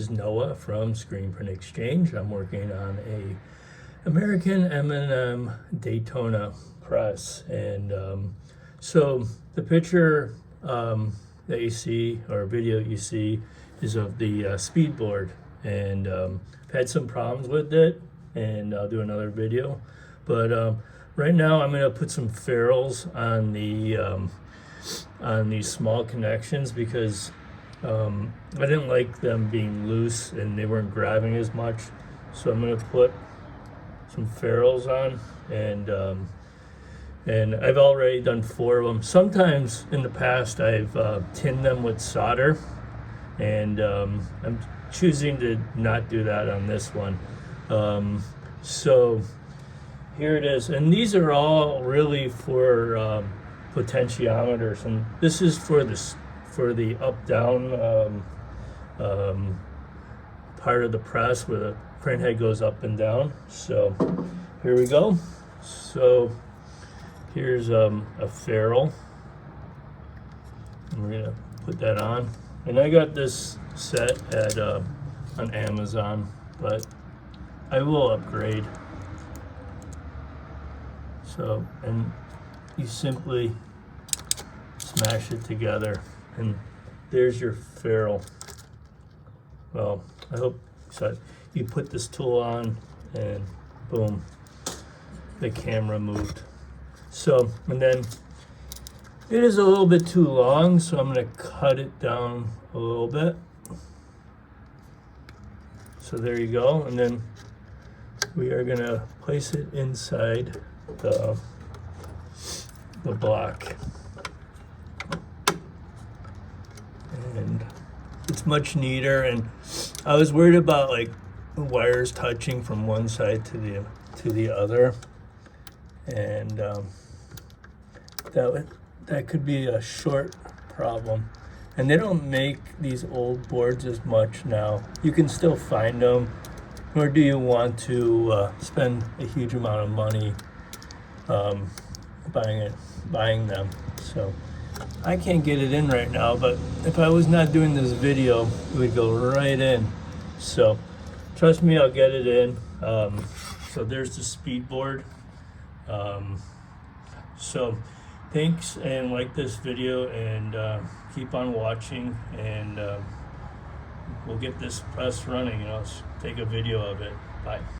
This is Noah from Screenprintexchange. I'm working on a American Daytona press, and so the picture that you see, or video you see, is of the speed board, and I've had some problems with it, and I'll do another video. But right now I'm going to put some ferrules on these small connections because I didn't like them being loose and they weren't grabbing as much. So I'm going to put some ferrules on, and I've already done 4 of them. Sometimes in the past I've tinned them with solder, and I'm choosing to not do that on this one. So here it is, and these are all really for potentiometers, and this is for the up-down part of the press where the print head goes up and down. So here we go. So here's a ferrule, and we're gonna put that on. And I got this set at on Amazon, but I will upgrade. So, and you simply smash it together, and there's your ferrule. Well, I hope so. You put this tool on, and boom, the camera moved. So, and then it is a little bit too long, so I'm going to cut it down a little bit. So there you go, and then we are going to place it inside the block. And it's much neater, and I was worried about like wires touching from one side to the other, and that could be a short problem. And they don't make these old boards as much now. You can still find them, nor do you want to spend a huge amount of money buying them. So I can't get it in right now, but if I was not doing this video, it would go right in. So trust me, I'll get it in. So there's the speed board. So thanks, and like this video, and keep on watching, and we'll get this press running, and I'll take a video of it. Bye.